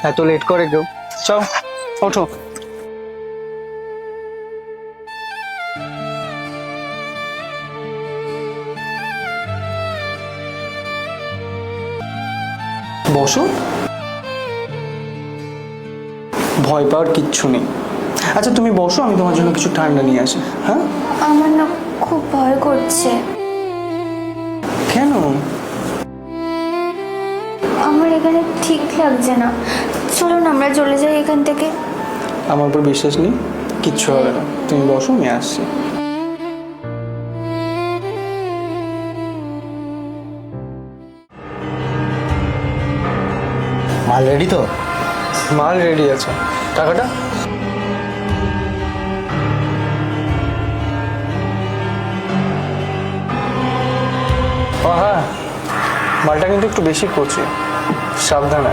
এত লেট করে কেউ। চল ওঠো। বসো, ভয় পাওয়ার কিচ্ছু নেই। আচ্ছা তুমি বসো, আমি তোমার জন্য কিছু ঠান্ডা নিয়ে আসি। হ্যাঁ আমার না খুব ভয় করছে। কেন? আমার এখানে ঠিক লাগছে না, চলো না আমরা চলে যাই এখান থেকে। আমার উপর বিশ্বাস নেই? কিচ্ছু হবে না, তুমি বসো, আমি আসছি। মাল রেডি তো? মাল রেডি আছে, টাকাটা? ও হ্যাঁ, মালটা কিন্তু একটু বেশি করছি, সাবধানে।